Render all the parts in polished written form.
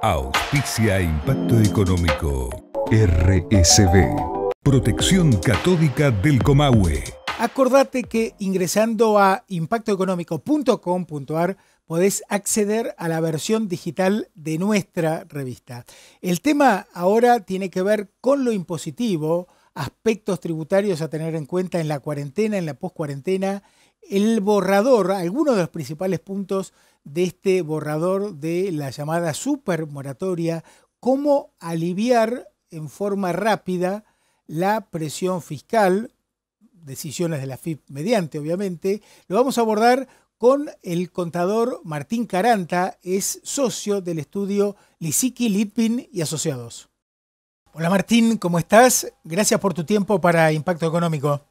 Auspicia Impacto Económico. RSB. Protección Catódica del Comahue. Acordate que ingresando a impactoeconómico.com.ar podés acceder a la versión digital de nuestra revista. El tema ahora tiene que ver con lo impositivo, aspectos tributarios a tener en cuenta en la cuarentena, en la poscuarentena, el borrador, algunos de los principales puntos de este borrador de la llamada supermoratoria, cómo aliviar en forma rápida la presión fiscal, decisiones de la FIP mediante, obviamente. Lo vamos a abordar con el contador Martín Caranta, es socio del estudio Lisicki, Litvin y Asociados. Hola Martín, ¿cómo estás? Gracias por tu tiempo para Impacto Económico.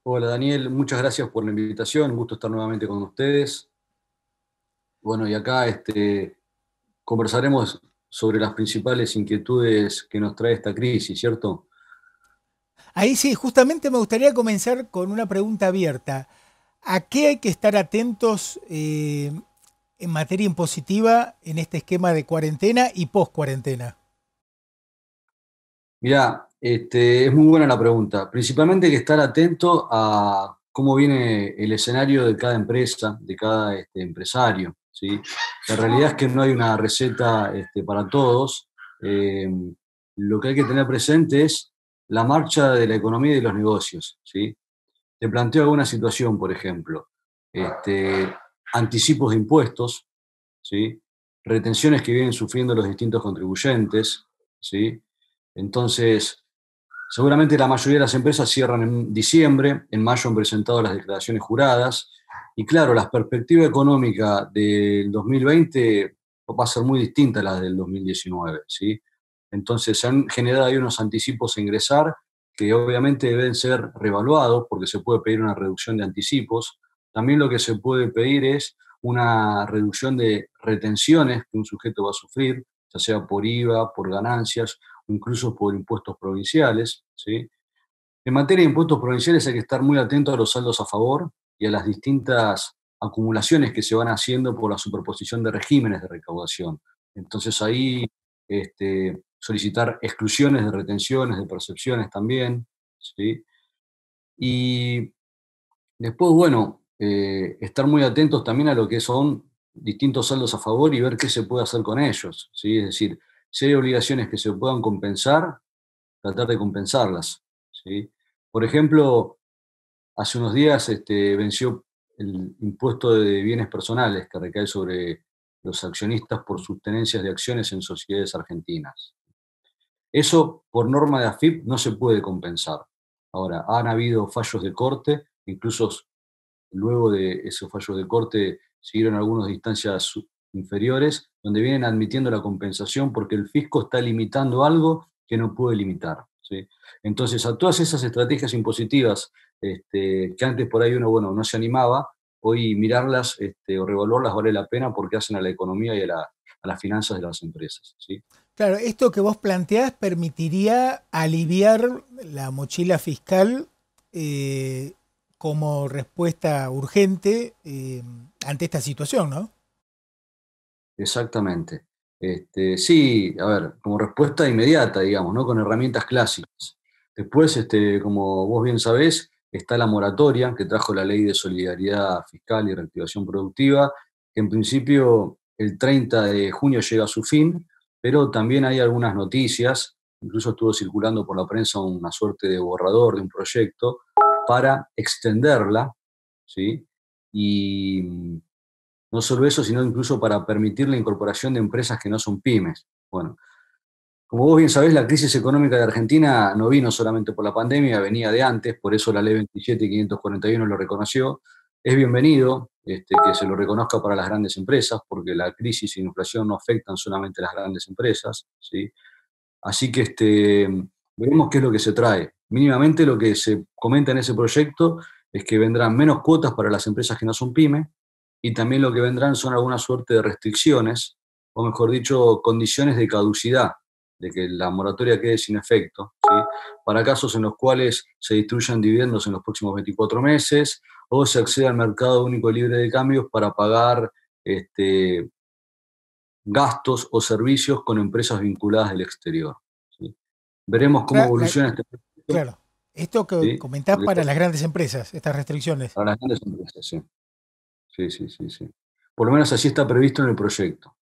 Hola Daniel, muchas gracias por la invitación, un gusto estar nuevamente con ustedes. Bueno, y acá conversaremos sobre las principales inquietudes que nos trae esta crisis, ¿cierto? Ahí sí, justamente me gustaría comenzar con una pregunta abierta. ¿A qué hay que estar atentos en materia impositiva en este esquema de cuarentena y post-cuarentena? Mirá, es muy buena la pregunta. Principalmente hay que estar atento a cómo viene el escenario de cada empresa, de cada empresario, ¿sí? La realidad es que no hay una receta para todos. Lo que hay que tener presente es la marcha de la economía y de los negocios, ¿sí? Te planteo alguna situación, por ejemplo, anticipos de impuestos, ¿sí? Retenciones que vienen sufriendo los distintos contribuyentes, ¿sí? Entonces, seguramente la mayoría de las empresas cierran en diciembre, en mayo han presentado las declaraciones juradas, y claro, la perspectiva económica del 2020 va a ser muy distinta a la del 2019, ¿sí? Entonces, se han generado ahí unos anticipos a ingresar que obviamente deben ser revaluados porque se puede pedir una reducción de anticipos. También lo que se puede pedir es una reducción de retenciones que un sujeto va a sufrir, ya sea por IVA, por ganancias, o incluso por impuestos provinciales, ¿sí? En materia de impuestos provinciales hay que estar muy atento a los saldos a favor y a las distintas acumulaciones que se van haciendo por la superposición de regímenes de recaudación. Entonces ahí solicitar exclusiones de retenciones, de percepciones también, ¿sí? Y después, bueno, estar muy atentos también a lo que son distintos saldos a favor y ver qué se puede hacer con ellos, ¿sí? Es decir, si hay obligaciones que se puedan compensar, tratar de compensarlas, ¿sí? Por ejemplo, hace unos días venció el impuesto de bienes personales que recae sobre los accionistas por sus tenencias de acciones en sociedades argentinas. Eso, por norma de AFIP, no se puede compensar. Ahora, han habido fallos de corte, incluso luego de esos fallos de corte siguieron algunas distancias inferiores, donde vienen admitiendo la compensación porque el fisco está limitando algo que no puede limitar, ¿sí? Entonces, a todas esas estrategias impositivas que antes por ahí uno, bueno, no se animaba, hoy mirarlas o revaluarlas vale la pena porque hacen a la economía y a las finanzas de las empresas, ¿sí? Claro, esto que vos planteás permitiría aliviar la mochila fiscal como respuesta urgente ante esta situación, ¿no? Exactamente. Sí, a ver, como respuesta inmediata, digamos, ¿no? Con herramientas clásicas. Después, como vos bien sabés, está la moratoria que trajo la Ley de Solidaridad Fiscal y Reactivación Productiva, que en principio el 30 de junio llega a su fin, pero también hay algunas noticias, incluso estuvo circulando por la prensa una suerte de borrador de un proyecto para extenderla, ¿sí? Y no solo eso, sino incluso para permitir la incorporación de empresas que no son pymes. Bueno, como vos bien sabés, la crisis económica de Argentina no vino solamente por la pandemia, venía de antes, por eso la Ley 27.541 lo reconoció. Es bienvenido que se lo reconozca para las grandes empresas, porque la crisis y la inflación no afectan solamente a las grandes empresas, ¿sí? Así que veremos qué es lo que se trae. Mínimamente lo que se comenta en ese proyecto es que vendrán menos cuotas para las empresas que no son pymes, y también lo que vendrán son alguna suerte de restricciones, o mejor dicho, condiciones de caducidad, de que la moratoria quede sin efecto, ¿sí? Para casos en los cuales se distribuyan dividendos en los próximos 24 meses, o se acceda al mercado único libre de cambios para pagar gastos o servicios con empresas vinculadas del exterior. ¿Sí? Veremos cómo evoluciona este proyecto. Claro, esto que ¿Sí? comentás para las grandes empresas, estas restricciones. Para las grandes empresas, sí. Sí, sí, sí, sí. Por lo menos así está previsto en el proyecto.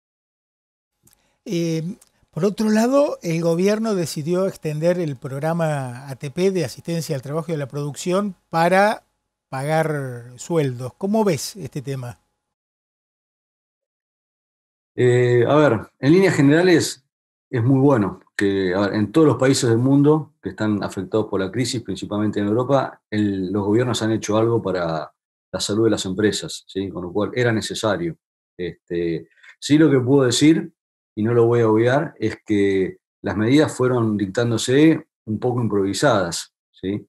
Por otro lado, el gobierno decidió extender el programa ATP de asistencia al trabajo y a la producción para pagar sueldos. ¿Cómo ves este tema? A ver, en líneas generales es muy bueno que a ver, en todos los países del mundo que están afectados por la crisis, principalmente en Europa, los gobiernos han hecho algo para la salud de las empresas, ¿sí? Con lo cual era necesario. Sí, lo que puedo decir, y no lo voy a obviar, es que las medidas fueron dictándose un poco improvisadas, ¿sí?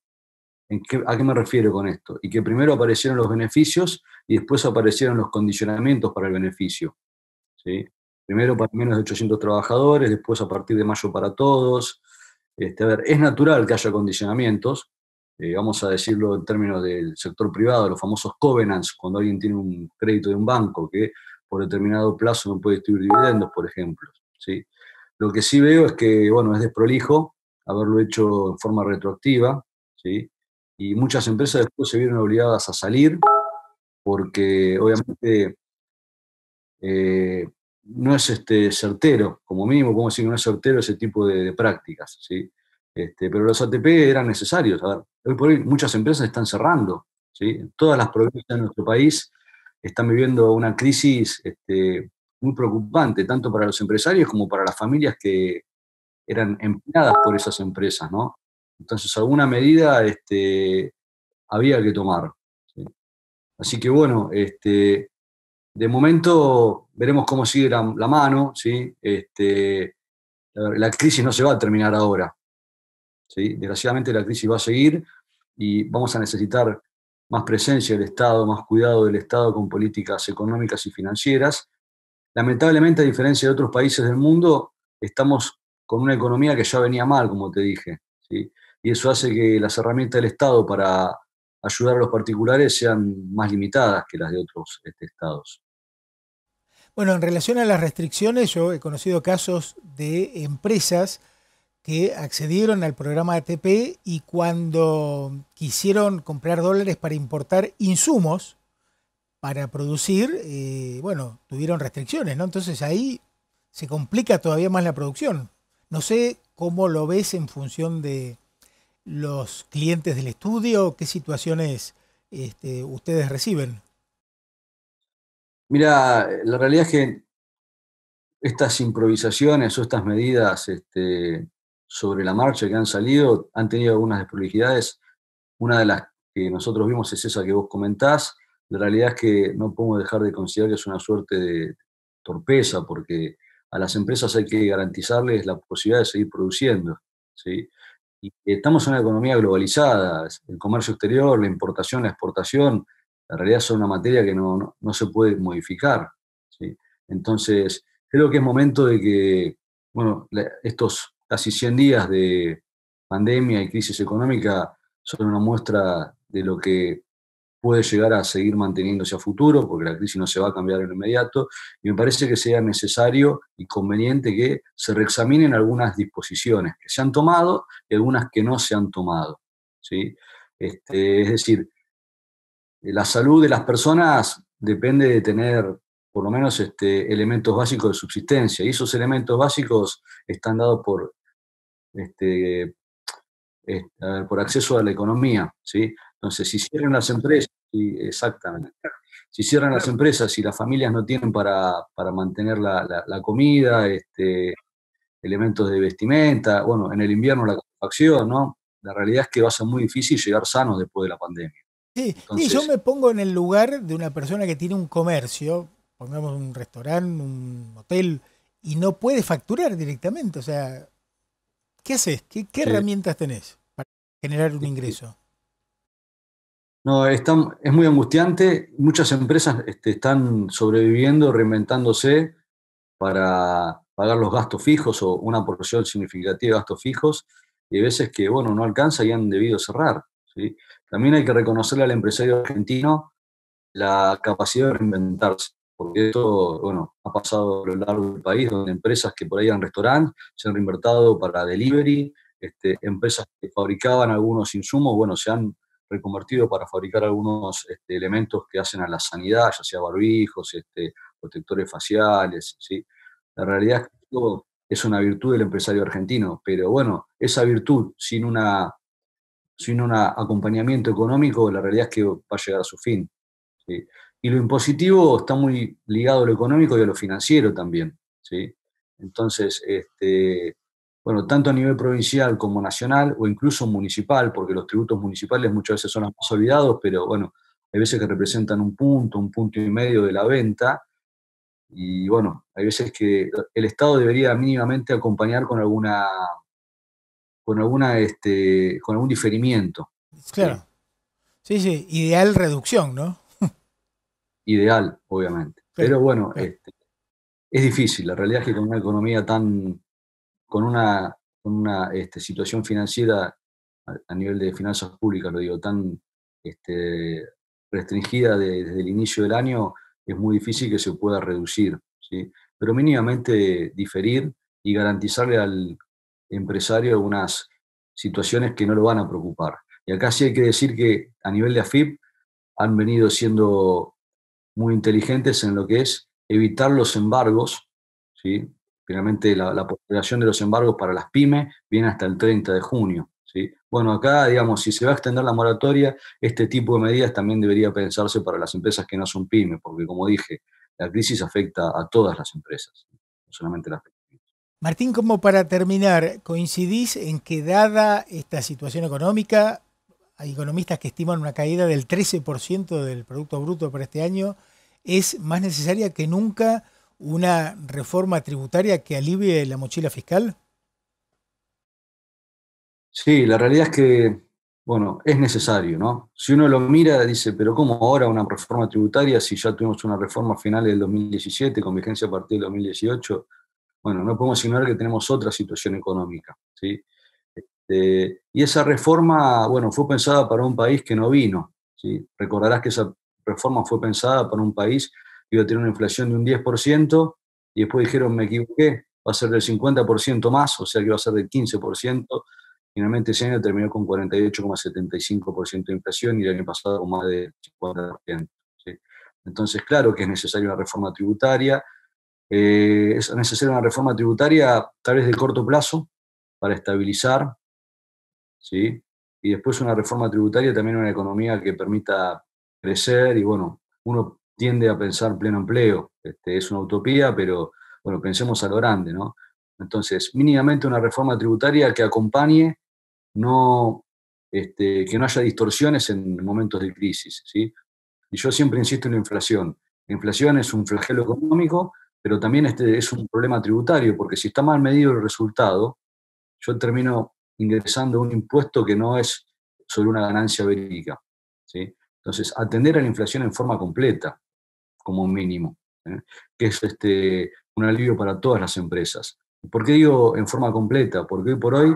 ¿A qué me refiero con esto? Y que primero aparecieron los beneficios y después aparecieron los condicionamientos para el beneficio. ¿Sí? Primero para menos de 800 trabajadores, después a partir de mayo para todos. A ver, es natural que haya condicionamientos, vamos a decirlo en términos del sector privado, los famosos covenants, cuando alguien tiene un crédito de un banco que por determinado plazo no puede distribuir dividendos, por ejemplo. ¿Sí? Lo que sí veo es que, bueno, es desprolijo haberlo hecho en forma retroactiva, ¿sí? Y muchas empresas después se vieron obligadas a salir porque obviamente no es certero, como mínimo podemos decir que no es certero ese tipo de prácticas, ¿sí? Pero los ATP eran necesarios. A ver, hoy por hoy muchas empresas están cerrando, ¿sí? Todas las provincias de nuestro país están viviendo una crisis muy preocupante, tanto para los empresarios como para las familias que eran empleadas por esas empresas, ¿no? Entonces, alguna medida había que tomar, ¿sí? Así que bueno, de momento veremos cómo sigue la mano, ¿sí? La crisis no se va a terminar ahora, ¿sí? Desgraciadamente la crisis va a seguir y vamos a necesitar más presencia del Estado, más cuidado del Estado con políticas económicas y financieras. Lamentablemente, a diferencia de otros países del mundo, estamos con una economía que ya venía mal, como te dije, ¿sí? Y eso hace que las herramientas del Estado para ayudar a los particulares sean más limitadas que las de otros estados. Bueno, en relación a las restricciones, yo he conocido casos de empresas que accedieron al programa ATP y cuando quisieron comprar dólares para importar insumos para producir, bueno, tuvieron restricciones, ¿no? Entonces ahí se complica todavía más la producción. No sé cómo lo ves en función de los clientes del estudio, qué situaciones ustedes reciben. Mira, la realidad es que estas improvisaciones o estas medidas sobre la marcha que han salido han tenido algunas desprolijidades. Una de las que nosotros vimos es esa que vos comentás. La realidad es que no podemos dejar de considerar que es una suerte de torpeza, porque a las empresas hay que garantizarles la posibilidad de seguir produciendo, ¿sí? Y estamos en una economía globalizada, el comercio exterior, la importación, la exportación, la realidad son una materia que no se puede modificar, ¿sí? Entonces, creo que es momento de que, bueno, estos casi 100 días de pandemia y crisis económica son una muestra de lo que puede llegar a seguir manteniéndose a futuro, porque la crisis no se va a cambiar en lo inmediato, y me parece que sea necesario y conveniente que se reexaminen algunas disposiciones que se han tomado y algunas que no se han tomado, ¿sí? Es decir, la salud de las personas depende de tener por lo menos elementos básicos de subsistencia, y esos elementos básicos están dados este, a ver, por acceso a la economía, ¿sí? Entonces, si cierran las empresas, sí, exactamente, si cierran las empresas y las familias no tienen para mantener la comida, elementos de vestimenta, bueno, en el invierno la calefacción, ¿no? La realidad es que va a ser muy difícil llegar sanos después de la pandemia. Sí, sí, yo Entonces, me pongo en el lugar de una persona que tiene un comercio, pongamos un restaurante, un hotel, y no puede facturar directamente. O sea, ¿qué haces? ¿Qué sí, herramientas tenés para generar un sí. ingreso? No, es muy angustiante. Muchas empresas están sobreviviendo, reinventándose para pagar los gastos fijos o una porción significativa de gastos fijos, y hay veces que, bueno, no alcanza y han debido cerrar, ¿sí? También hay que reconocerle al empresario argentino la capacidad de reinventarse, porque esto, bueno, ha pasado a lo largo del país, donde empresas que por ahí eran restaurantes se han reinvertido para delivery, empresas que fabricaban algunos insumos, bueno, se han reconvertido para fabricar algunos elementos que hacen a la sanidad, ya sea barbijos, protectores faciales, ¿sí? La realidad es que esto es una virtud del empresario argentino, pero bueno, esa virtud sin un acompañamiento económico, la realidad es que va a llegar a su fin, ¿sí? Y lo impositivo está muy ligado a lo económico y a lo financiero también, ¿sí? Entonces, bueno, tanto a nivel provincial como nacional, o incluso municipal, porque los tributos municipales muchas veces son los más olvidados, pero bueno, hay veces que representan un punto y medio de la venta, y bueno, hay veces que el Estado debería mínimamente acompañar con algún diferimiento, ¿sí? Claro. Sí, sí, ideal reducción, ¿no? Ideal, obviamente. Claro, Pero bueno, claro. es difícil. La realidad es que con una economía con una situación financiera a nivel de finanzas públicas, lo digo, tan este, restringida desde el inicio del año, es muy difícil que se pueda reducir, ¿sí? Pero mínimamente diferir y garantizarle al empresario algunas situaciones que no lo van a preocupar. Y acá sí hay que decir que a nivel de AFIP han venido siendo muy inteligentes en lo que es evitar los embargos, ¿sí? Finalmente la postergación de los embargos para las pymes viene hasta el 30 de junio, ¿sí? Bueno, acá, digamos, si se va a extender la moratoria, este tipo de medidas también debería pensarse para las empresas que no son pymes, porque como dije, la crisis afecta a todas las empresas, no solamente las pequeñas. Martín, como para terminar, ¿coincidís en que dada esta situación económica, hay economistas que estiman una caída del 13% del Producto Bruto para este año, es más necesaria que nunca una reforma tributaria que alivie la mochila fiscal? Sí, la realidad es que, bueno, es necesario, ¿no? Si uno lo mira, dice, pero ¿cómo ahora una reforma tributaria si ya tuvimos una reforma final del 2017 con vigencia a partir del 2018? Bueno, no podemos ignorar que tenemos otra situación económica, ¿sí? Y esa reforma, bueno, fue pensada para un país que no vino, ¿sí? Recordarás que esa reforma fue pensada para un país que iba a tener una inflación de un 10% y después dijeron, me equivoqué, va a ser del 50% más, o sea que va a ser del 15%. Finalmente ese año terminó con 48,75% de inflación y el año pasado con más de 50%, ¿sí? Entonces, claro que es necesaria una reforma tributaria. Es necesaria una reforma tributaria tal vez de corto plazo para estabilizar, ¿sí? Y después una reforma tributaria también en una economía que permita crecer y bueno, uno tiende a pensar pleno empleo. Es una utopía, pero bueno, pensemos a lo grande, ¿no? Entonces, mínimamente una reforma tributaria que acompañe, no, que no haya distorsiones en momentos de crisis, ¿sí? Y yo siempre insisto en la inflación. La inflación es un flagelo económico, pero también es un problema tributario, porque si está mal medido el resultado, yo termino ingresando un impuesto que no es sobre una ganancia verídica, ¿sí? Entonces, atender a la inflación en forma completa, como mínimo, ¿eh? Que es un alivio para todas las empresas. ¿Por qué digo en forma completa? Porque hoy por hoy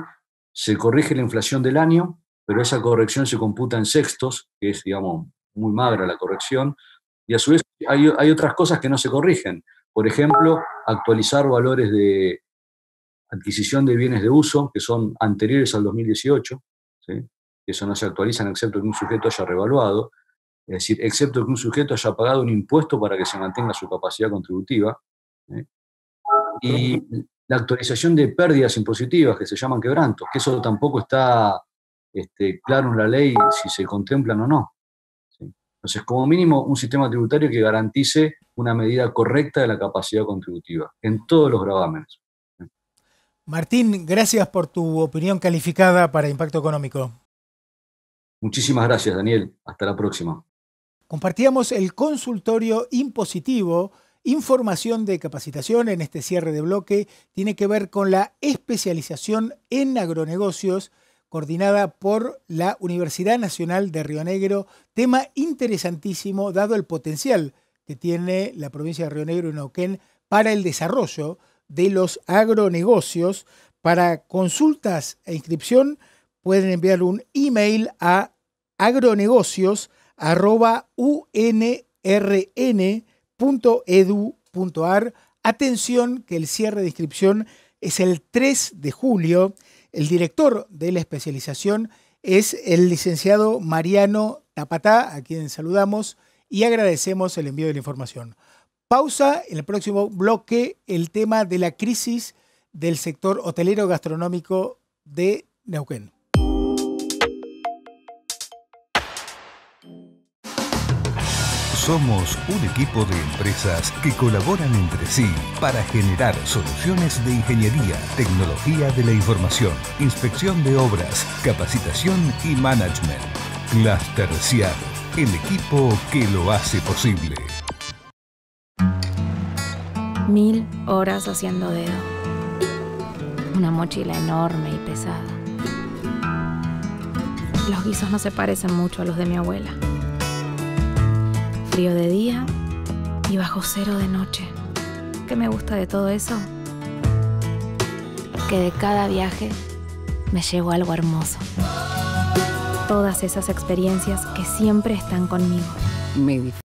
se corrige la inflación del año, pero esa corrección se computa en sextos, que es, digamos, muy magra la corrección, y a su vez hay otras cosas que no se corrigen. Por ejemplo, actualizar valores de adquisición de bienes de uso que son anteriores al 2018, ¿sí? Eso no se actualizan excepto que un sujeto haya revaluado, es decir, excepto que un sujeto haya pagado un impuesto para que se mantenga su capacidad contributiva, ¿sí? Y la actualización de pérdidas impositivas, que se llaman quebrantos, que eso tampoco está claro en la ley si se contemplan o no, ¿sí? Entonces, como mínimo, un sistema tributario que garantice una medida correcta de la capacidad contributiva en todos los gravámenes. Martín, gracias por tu opinión calificada para Impacto Económico. Muchísimas gracias, Daniel. Hasta la próxima. Compartíamos el consultorio impositivo. Información de capacitación en este cierre de bloque tiene que ver con la especialización en agronegocios coordinada por la Universidad Nacional de Río Negro. Tema interesantísimo dado el potencial que tiene la provincia de Río Negro y Neuquén para el desarrollo de los agronegocios. Para consultas e inscripción pueden enviar un email a agronegocios@unrn.edu.ar. .edu.ar. Atención que el cierre de inscripción es el 3 de julio. El director de la especialización es el licenciado Mariano Tapatá, a quien saludamos y agradecemos el envío de la información. Pausa, en el próximo bloque el tema de la crisis del sector hotelero gastronómico de Neuquén. Somos un equipo de empresas que colaboran entre sí para generar soluciones de ingeniería, tecnología de la información, inspección de obras, capacitación y management. Cluster CIAD, el equipo que lo hace posible. 1000 horas haciendo dedo. Una mochila enorme y pesada. Los guisos no se parecen mucho a los de mi abuela. Frío de día y bajo cero de noche. ¿Qué me gusta de todo eso? Que de cada viaje me llevo algo hermoso. Todas esas experiencias que siempre están conmigo.